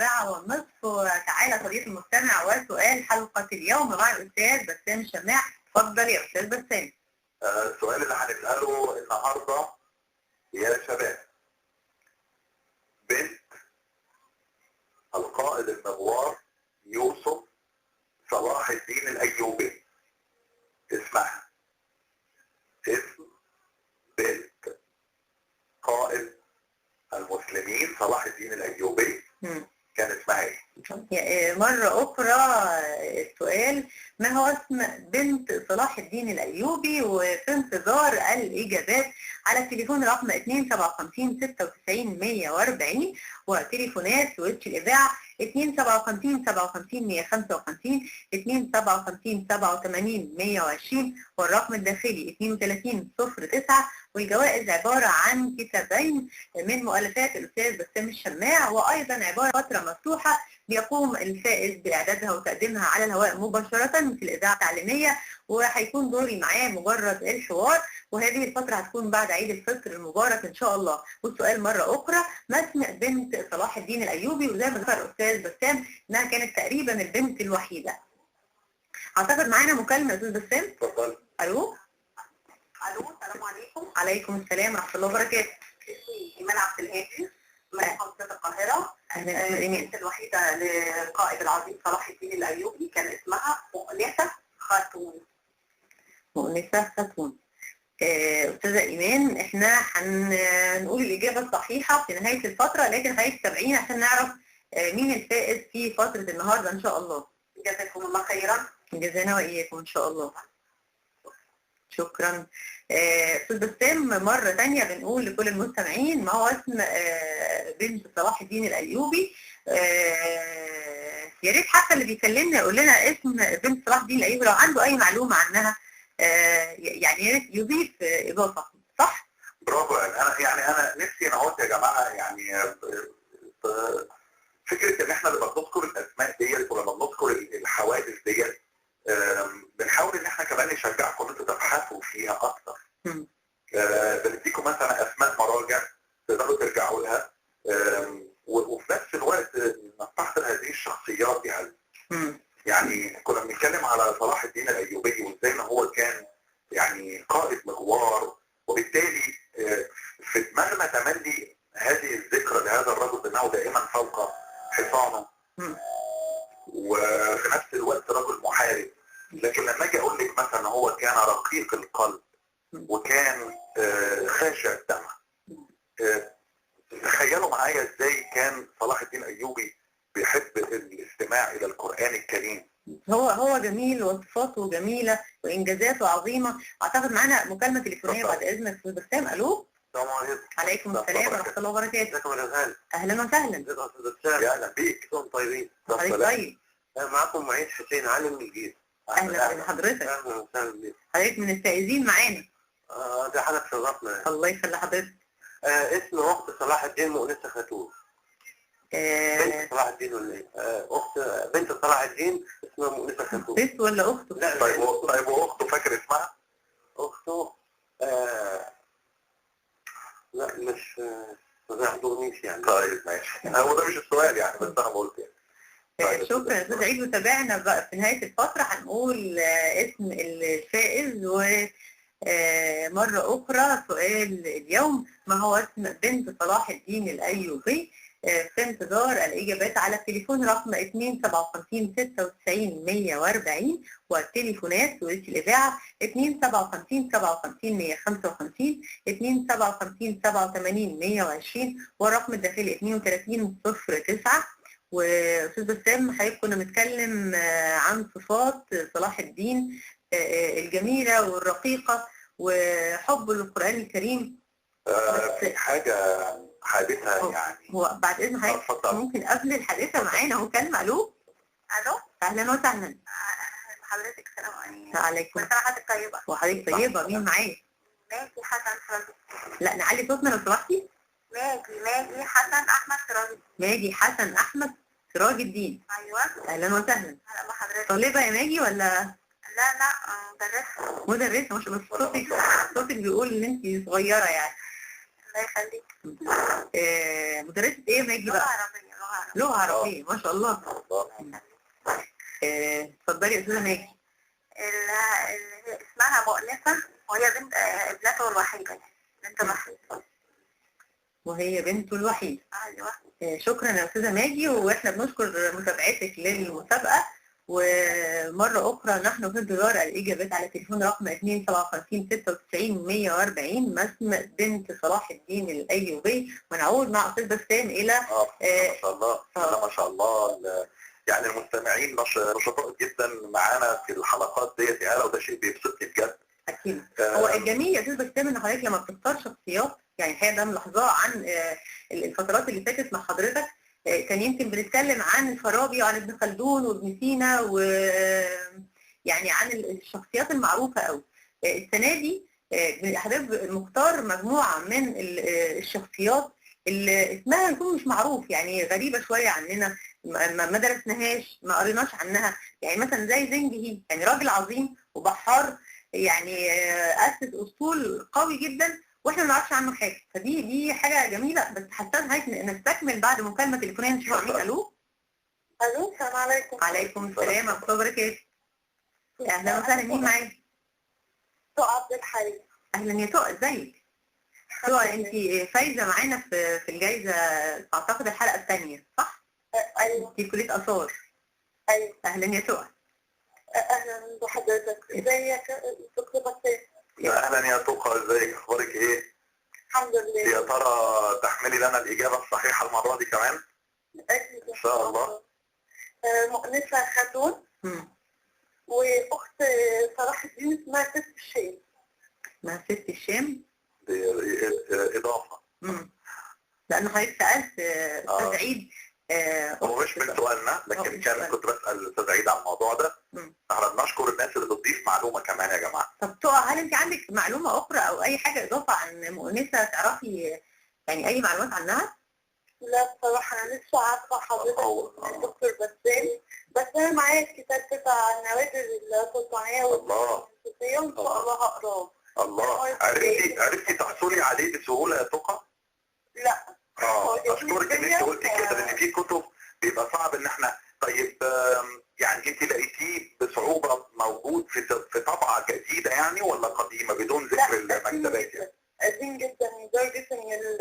4:30. وتعالى صديقي المستمع وسؤال حلقة اليوم مع الأستاذ بسام شماع. اتفضل يا أستاذ بسام. السؤال اللي هنسأله النهارده يا شباب، بنت القائد المغوار يوسف صلاح الدين الأيوبي اسمها، اسم بنت قائد المسلمين صلاح الدين الأيوبي كان اسمها ايه؟ مرة أخرى السؤال، ما هو اسم بنت صلاح الدين الأيوبي؟ وفي انتظار الإجابات على التليفون رقم 257 96 140 وتليفونات سويتش الإذاعة 257 57 155 257 87 120 والرقم الداخلي 32 09. والجوائز عبارة عن كتابين من مؤلفات الأستاذ بسام الشماع، وأيضا عبارة فترة مفتوحة بيقوم الفائز بإعدادها وتقديمها على الهواء مباشرة في الإذاعة التعليمية، وهيكون دوري معاه مجرد الحوار، وهذه الفترة هتكون بعد عيد الفطر المبارك إن شاء الله. والسؤال مرة أخرى، ما اسم بنت صلاح الدين الأيوبي؟ وزي ما ذكر الأستاذ بسام إنها كانت تقريبا البنت الوحيدة. أعتقد معانا مكالمة يا أستاذ بسام. اتفضل. ألو. السلام عليكم. عليكم السلام ورحمة الله وبركاته. إيمان عبد الهادي من محافظة القاهرة. البنت الوحيدة للقائد العظيم صلاح الدين الأيوبي كان اسمها مؤنسة خاتون. مؤنسة خاتون. أستاذة إيمان، إحنا هنقول الإجابة الصحيحة في نهاية الفترة، لكن حضرتك تابعينا عشان نعرف مين الفائز في فترة النهاردة إن شاء الله. جزاكم الله خيرا. جزانا وإياكم إن شاء الله. شكرا. أستاذ بسام، مرة تانية بنقول لكل المستمعين ما هو اسم بنت صلاح الدين الأيوبي. يا ريت حتى اللي بيكلمنا يقول لنا اسم بنت صلاح الدين الأيوبي لو عنده أي معلومة عنها، يعني يا ريت يضيف إضافة. صح؟ برافو. أنا نفسي نقول يا جماعة، يعني فكرة إن إحنا لما بنذكر الأسماء ديت ولما بنذكر الحوادث ديت بنحاول ان احنا كمان نشجعكم انتوا تبحثوا فيها اكتر. بنديكم مثلا اسماء مراجع تقدروا ترجعوا لها، وفي نفس الوقت نستحضر هذه الشخصيات. يعني كنا بنتكلم على صلاح الدين الايوبي وازاي ان هو كان يعني قائد مغوار، وبالتالي في دماغنا تملي هذه الذكرى لهذا الرجل بانه دائما فوق حصانه، وفي نفس الوقت رجل محارب. لكن لما اجي اقول لك مثلا هو كان رقيق القلب وكان خاشع الدم، تخيلوا معايا ازاي كان صلاح الدين الايوبي بيحب الاستماع الى القرآن الكريم. هو جميل وصفاته جميلة وانجازاته عظيمة. اعتقد معانا مكالمة تليفونية بعد اذنك استاذ بسام. الو. السلام عليكم. عليكم السلام ورحمة الله وبركاته. ازيكم يا غالي؟ اهلا وسهلا. ازيك يا استاذ بسام؟ يا اهلا بيك. انتم طيبين؟ حضرتك طيب. معاكم معيد حسين علي من الجيزة. اهلا بحضرتك. اهلا وسهلا بيك. حضرتك من الفائزين معانا. ده حاجة تشرفنا يعني. الله يخلي حضرتك. اسم اخت صلاح الدين مؤنسة خاتون. بنت صلاح الدين ولا ايه؟ اخت بنت صلاح الدين اسمها مؤنسة خاتون. بنت ولا اخته؟ لا. طيب واخته فاكر اسمها؟ اخته لا مش ما يحضرنيش يعني. طيب ماشي. هو ده مش السؤال يعني، بس انا قلت يعني. شكرا يا استاذ عيد. وتابعنا بقى في نهاية الفترة هنقول اسم الفائز. ومرة أخرى سؤال اليوم، ما هو اسم بنت صلاح الدين الأيوبي؟ في انتظار الإجابات على التليفون رقم 257 96 140 والتليفونات سويتش الإذاعة 257 57 155 257 87 120 والرقم الداخلي 32 09. واستاذ بسام، حضرتك كنا بنتكلم عن صفات صلاح الدين الجميلة والرقيقة وحبه للقرآن الكريم. في حاجة حادثة يعني. هو بعد إذن حضرتك ممكن قبل الحادثة معانا مكالمة. ألو. أهلا وسهلا. حضرتك السلام عليكم. وعليكم. حضرتك طيبة. وحضرتك طيبة. مين معايا؟ ماجي حسن سراج. لا نعلي صوتنا لو سمحتي. ماجي حسن أحمد سراج. ماجي حسن أحمد سراج الدين. أيوة. أهلا وسهلا. أهلا بحضرتك. طالبة يا ماجي ولا؟ لا مدرسة. مش بس صوتك بيقول ان انت صغيرة يعني. الله يخليك. مدرسة ايه ماجي لغة بقى؟ عربية. لغة عربية ما شاء الله. اتفضلي يا استاذة ماجي. اللي اسمها مؤنسة وهي بنت ابنته الوحيدة، بنت الوحيدة. وهي بنته الوحيدة. ايوه. شكرا يا استاذة ماجي، واحنا بنشكر متابعتك للمسابقة، ومرة أخرى نحن في انتظار الإجابات على تليفون رقم 257 96 140 مسم بنت صلاح الدين الأيوبي. ونعود مع أستاذ بسام إلى ما شاء الله. ما شاء الله. يعني المستمعين نشطاء جدا معانا في الحلقات ديت يا هلا، وده شيء بيبسطني بجد. أكيد. هو الجميل يا أستاذ بسام إن حضرتك لما بتختار شخصيات، يعني الحقيقة ده ملاحظاه عن الفترات اللي فاتت مع حضرتك، كان يمكن بنتكلم عن الفارابي وعن ابن خلدون وابن سينا، و يعني عن الشخصيات المعروفة قوي. السنة دي حضرتك مختار مجموعة من الشخصيات اللي اسمها يكون مش معروف، يعني غريبة شوية عننا، ما درسناهاش، ما قريناش عنها. يعني مثلا زي زنجي، يعني راجل عظيم وبحار، يعني أسس أسطول قوي جدا واحنا ما نعرفش عنه حاجه. فدي حاجه جميله، بس حاسه نستكمل بعد مكالمه تليفونيه نشوف مين. الو. الو، السلام عليكم. وعليكم السلام ورحمه الله وبركاته. اهلا وسهلا، مين معايا؟ تقى عبد الحليم. اهلا يا تقى، ازيك؟ تقى انت فايزه معانا في الجائزه، اعتقد الحلقه الثانيه صح؟ ايوه. في كليه اثار. ايوه. اهلا يا تقى. اهلا بحضرتك، ازيك دكتور بسام؟ اهلا يا توقع، ازيك؟ اخبارك ايه؟ الحمد لله. يا ترى تحملي لنا الاجابه الصحيحه المره دي كمان؟ اكيد ان شاء الله. مؤنسة خاتون. واخت صلاح الدين اسمها ست الشام. اسمها ست الشام؟ دي اضافه. لان حضرتك سالت استاذ عيد. هو مش من سؤالنا، لكن كنت بسال الاستاذ عيد عن الموضوع ده. احنا بنشكر الناس اللي بتضيف معلومه كمان يا جماعه. طب تقى، هل انت عندك معلومه اخرى او اي حاجه اضافه عن مؤنسه تعرفي يعني اي معلومات عنها؟ لا بصراحه انا لسه عارفه حضرتك دكتور بسام، بس انا معايا الكتاب بتاع النوادر السلطانيه والفلسفيه وان شاء الله هقراه. الله. عرفتي تحصلي عليه بسهوله يا تقى؟ لا. اشكرك ان انت قلتي كده، لان في كتب بيبقى صعب ان احنا. طيب يعني انت لقيتيه بصعوبه موجود في طبعه جديده يعني، ولا قديمه بدون ذكر المكتبات يعني؟ قديم جدا لدرجه ان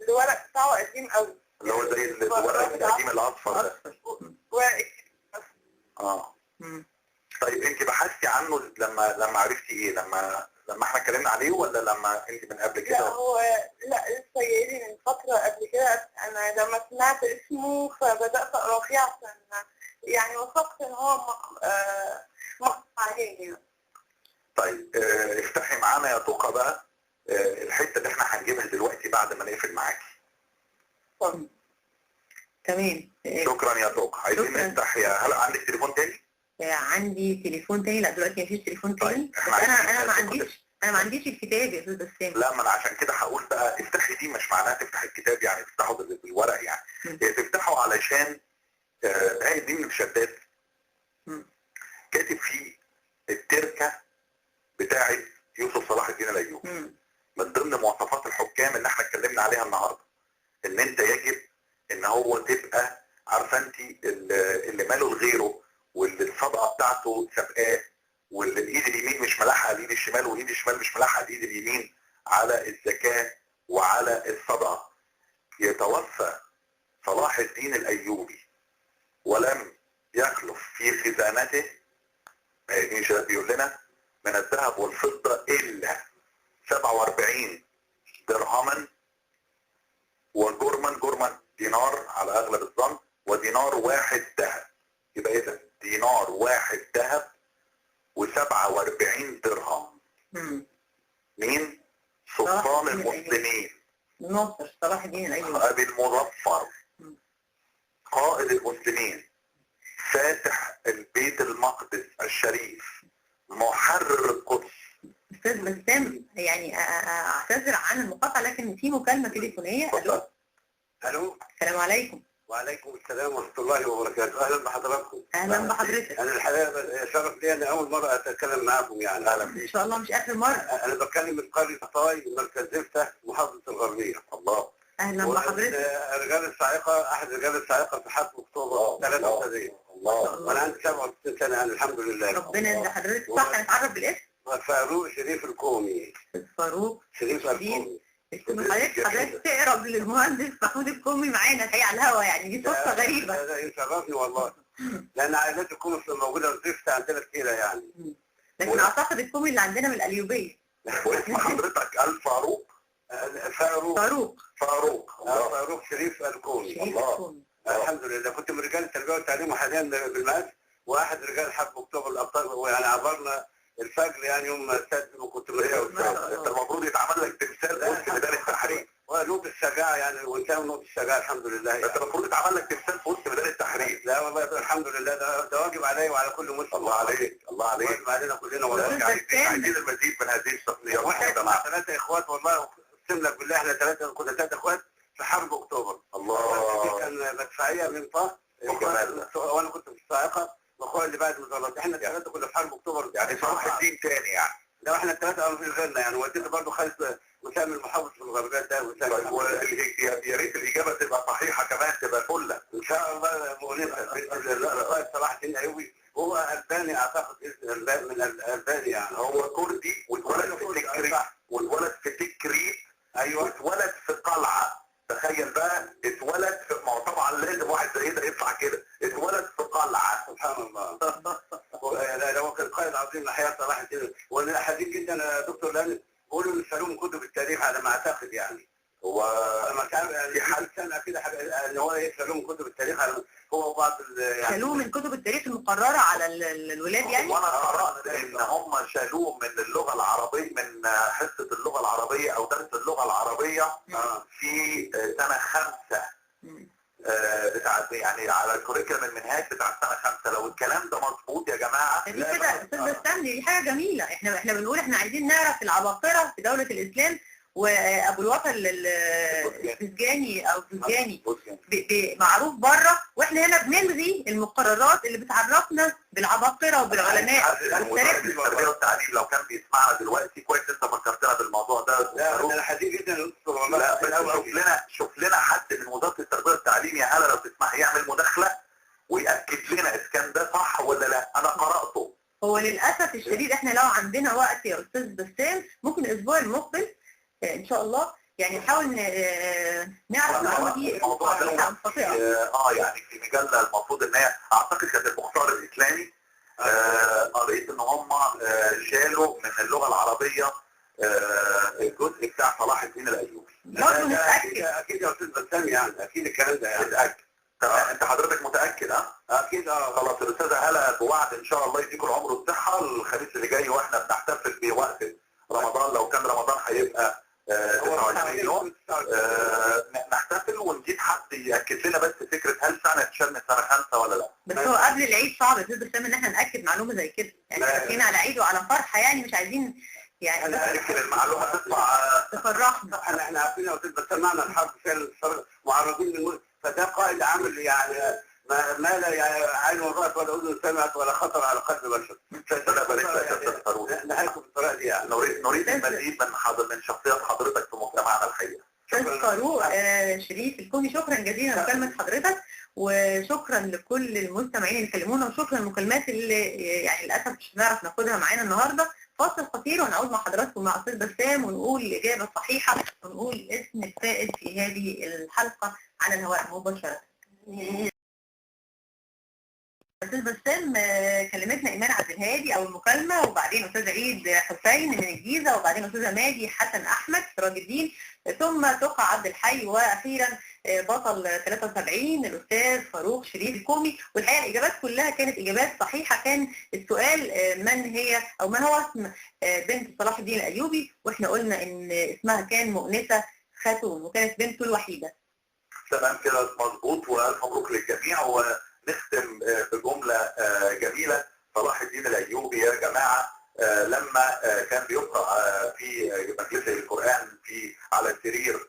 الورق بتاعه قديم قوي، اللي هو زي الورق القديم الاصفر ده. طيب انت بحثتي عنه لما عرفتي ايه؟ لما احنا اتكلمنا عليه، ولا لما انت من قبل كده؟ لا لسه جايلي من فتره قبل كده. انا لما سمعت اسمه فبدات اقرا فيه عشان يعني وثقت ان هو مقطع عليه. طيب افتحي معانا يا توقع بقى الحته اللي احنا هنجيبها دلوقتي بعد ما نقفل معاكي. تمام. شكرا يا توقع. عايزين نفتح يا هلا. عندك تليفون تاني؟ عندي تليفون تاني. لا دلوقتي مفيش تليفون تاني. طيب. بس انا ما عنديش الكتاب يا استاذ بسام. لا، ما انا عشان كده هقول بقى افتحي دي، مش معناها تفتح الكتاب يعني تفتحه بالورق يعني. تفتحه علشان هاي دي من الشدات كاتب فيه التركه بتاعه يوسف صلاح الدين الايوبي. من ضمن مواصفات الحكام اللي احنا اتكلمنا عليها النهارده، ان انت يجب ان هو تبقى عارفه انت اللي ماله لغيره، واللي الصدقه بتاعته سابقاه، واللي الايد اليمين مش ملاحقه الايد الشمال، والايد الشمال مش ملاحقه الايد اليمين على الزكاه وعلى الصدقه. يتوفى صلاح الدين الايوبي ولم يخلف في خزانته، بيقول لنا من الذهب والفضه الا 47 درهما وجرما دينار على اغلب الظن، ودينار واحد ذهب. يبقى اذا دينار واحد ذهب و47 درهم. مين؟ سلطان المسلمين ناصر صلاح الدين الايوبي، ابي المظفر، قائد المسلمين، فاتح البيت المقدس الشريف، محرر القدس. استاذ بسام، يعني اعتذر عن المقاطعه، لكن في مكالمه تليفونيه. الو. الو. السلام عليكم. وعليكم السلام ورحمة الله وبركاته. أهلا بحضراتكم. اهلا بحضرتك. أنا الحقيقة شرف لي أنا أول مرة أتكلم معاكم يعني. أهلا بيك. ان شاء الله مش اخر مرة. أنا بتكلم من قرية طاي مركز زفتة محافظة الغربية. الله. اهلا بحضرتك. رجال الصاعقة أحد رجال الصاعقة في حرب أكتوبر 93. الله. وأنا عندي 67 سنة يعني الحمد لله. ربنا يرضى حضرتك. صح نتعرف بالاسم؟ فاروق شريف الكومي. فاروق شريف الكومي. حضرتك تقرب للمهندس محمود الكومي معانا الحقيقة على الهوا، يعني دي صدفة غريبة. هذا يشرفني والله. لأن عائلات الكومي موجودة في زفتة عندنا كتيرة يعني. لكن اعتقد الكومي اللي عندنا من القليوبية. واسم حضرتك الفاروق؟ فاروق شريف الكومي. الله. الحمد لله. كنت من رجال التربيه والتعليم وحاليا بالماس، واحد رجال حرب اكتوبر الابطال، ويعني عبرنا الفجر يعني يوم السادس وكنت من انت المفروض يتعمل لك تمثال في وسط ميدان التحرير. ونقطة الشجاعة يعني، وانسان نقطة الشجاعة الحمد لله. انت المفروض يتعمل لك تمثال في وسط ميدان التحرير. لا والله الحمد لله، ده واجب علي وعلى كل مسلم. الله عليك. الله عليك. واجب علينا كلنا والله. عايزين المزيد من هذه الشخصيات. واحنا 3 اخوات والله، اقسم لك بالله احنا كنا 3 اخوات في حرب اكتوبر. الله. كان مدفعية من طه وانا كنت في الصاعقة، واخويا اللي بعد مظلات. احنا ال3 كنا في حرب اكتوبر يعني صلاح الدين تاني يعني. لا احنا ال3 في غيرنا يعني. والدتي برضه خالد وسام المحافظ في الغربية ده يا ريت الاجابه تبقى صحيحه كمان، تبقى فله ان شاء الله. مؤنسه صلاح الدين الايوبي هو الباني اعتقد من الباني يعني. هو كردي واتولد في تكريت ايوه واتولد في قلعه. تخيل بقى اتولد في، ما هو طبعا لازم واحد زي ده يطلع كده، اتولد في قلعه. سبحان الله. لا هو كان قائد عظيم لحياه صلاح الدين، وانا حزين جدا يا دكتور لان بيقولوا ان سالوه كتب التاريخ على ما اعتقد يعني. هو ما كان في حال سنه كده ان هو يسالوه من كتب التاريخ على هو وبعض يعني شالوه من كتب التاريخ المقررة على الولاد يعني. وانا قرأت ان هم شالوه من اللغه العربيه، من حصه اللغه العربيه او درس اللغه العربيه في سنه 5 بتاع يعني على الكوريكولم المنهاج بتاع سنه 5. لو الكلام ده مظبوط يا جماعه. دي كده استاذ بسام، دي حاجه جميله. احنا بنقول احنا عايزين نعرف العباقره في دوله الاسلام، وابو الوطن الفسجاني او الفسجاني معروف بره، واحنا هنا بنلغي المقررات اللي بتعرفنا بالعباقره وبالعلماء. التربيه والتعليم لو كان بيسمعنا دلوقتي كويس انت فكرتنا بالموضوع ده. لا انا حزين جدا والله. لا شوف لنا حد من وزاره التربيه والتعليم يا هلا لو تسمح يعمل مداخله ويأكد لنا اذا كان ده صح ولا لا. انا قرأته. هو للاسف الشديد احنا لو عندنا وقت يا استاذ بسام ممكن الاسبوع المقبل ان شاء الله يعني نحاول نعرف المعلومه دي. الموضوع ده يعني في مجله المفروض ان هي اعتقد كانت المختار الاسلامي. قريت ان هم شالوا من اللغه العربيه الجزء بتاع صلاح الدين الايوبي. برضه نتاكد. اكيد يا استاذ بسام يعني اكيد الكلام ده يعني. متاكد. انت حضرتك متاكد؟ اكيد. خلاص الاستاذه هلا بوعد ان شاء الله يديكم العمر والصحه الخميس اللي جاي واحنا بنحتفل بوقت رمضان. لو كان رمضان هيبقى 29 يوم نحتفل ونجيب حد ياكد لنا بس فكره هل فعلا اتشال من سنه 5 ولا لا. بس هو قبل العيد صعب يا استاذ بسام ان احنا ناكد معلومه زي كده، يعني داخلين على عيد وعلى فرحه يعني مش عايزين يعني يمكن المعلومه تطلع تفرحنا. احنا عارفين يا استاذ بسام معنى الحرب فعلا معرضين للموت، فده قائد عامل يعني ما لا يعني عين رأت ولا اذن سمعت ولا خطر على قلب بشر. ربنا يبارك لك يا استاذ فاروق. نهايته بالطريقه دي يعني. نريد المزيد من شخصيات حضرتك في مجتمعنا الحقيقه. استاذ فاروق شريف الكومي، شكرا جزيلا لمكالمه حضرتك، وشكرا لكل المستمعين اللي كلمونا، وشكرا للمكالمات اللي يعني للاسف مش هنعرف ناخدها معانا النهارده. فاصل قصير ونعود مع حضراتكم مع استاذ بسام ونقول الاجابه الصحيحه ونقول اسم الفائز في هذه الحلقه على الهواء مباشره. استاذ بسام كلمتنا ايمان عبد الهادي او المكالمه، وبعدين استاذ عيد حسين من الجيزه، وبعدين استاذه ماجي حسن احمد سراج الدين، ثم تقى عبد الحي، واخيرا بطل 73 الاستاذ فاروق شريف الكومي. والحقيقه الاجابات كلها كانت اجابات صحيحه. كان السؤال من هي او ما هو اسم بنت صلاح الدين الايوبي، واحنا قلنا ان اسمها كان مؤنسه خاتون وكانت بنته الوحيده. تمام كده مظبوط، والف مبروك للجميع. ونختم بجمله جميله. صلاح الدين الايوبي يا جماعه لما كان بيقرأ في مجلس القرآن على سرير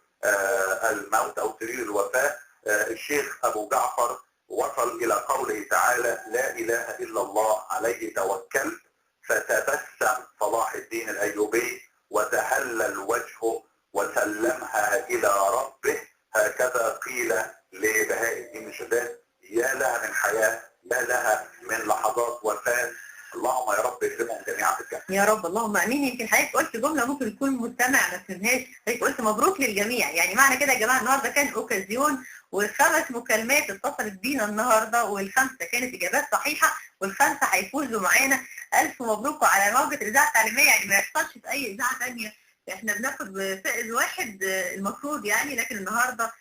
الموت او سرير الوفاة الشيخ ابو جعفر وصل الى قوله تعالى: لا اله الا الله عليه توكلت، فتبسم صلاح الدين الايوبي وتهلل وجهه وسلمها الى ربه. هكذا قيل لبهاء الدين الشداد: يا لها من حياه، يا لها من لحظات وفاه. اللهم يا رب يكرمهم جميعا بالجنه. يا رب اللهم امين. يمكن حضرتك قلت جمله ممكن يكون مستمع ما فهمهاش، حضرتك قلت مبروك للجميع، يعني معنى كده يا جماعه النهارده كان اوكازيون، و5 مكالمات اتصلت بينا النهارده، وال5 كانت اجابات صحيحه، وال5 هيفوزوا معانا. الف مبروك على موجه الاذاعه التعليميه، يعني ما يحصلش في اي اذاعه ثانيه احنا بناخد فائز واحد المفروض يعني، لكن النهارده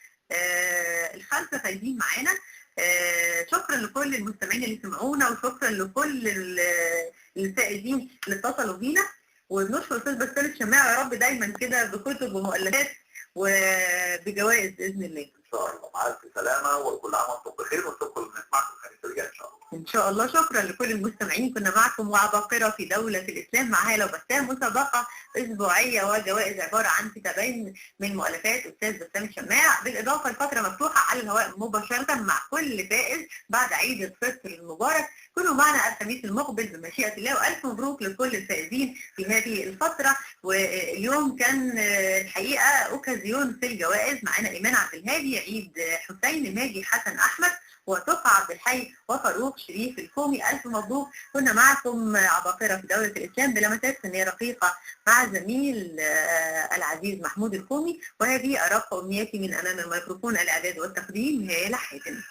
ال5 فايزين معانا. شكرا لكل المستمعين اللي سمعونا، وشكرا لكل الفائزين اللي اتصلوا بينا، وبنشكر استاذ بسام الشماع يا رب دايما كده بكتب ومؤلفات وبجوائز باذن الله. ان شاء الله مع الف سلامه، وكل عام وانتم بخير، ونشوفكم نسمعكم الخميس الجاي ان شاء الله. ان شاء الله. شكرا لكل المستمعين، كنا معكم وعباقرة في دولة الاسلام مع هالة وبسام، مسابقة اسبوعية وجوائز عبارة عن كتابين من مؤلفات استاذ بسام الشماع، بالاضافة لفترة مفتوحة على الهواء مباشرة مع كل فائز بعد عيد الفطر المبارك. كونوا معنا الخميس المقبل بمشيئة الله، والف مبروك لكل الفائزين في هذه الفترة. واليوم كان الحقيقة اوكازيون في الجوائز، معنا ايمان عبد الهادي، عيد حسين، ماجي حسن احمد، وتقى عبد الحي، وفاروق شريف الكومي. الف مبروك. كنا معكم عباقرة في دولة الاسلام بلمسات فنية رقيقة مع زميل العزيز محمود الكومي، وهذه ارق امنياتي من امام الميكروفون، الاعداد والتقديم هالة حاتم.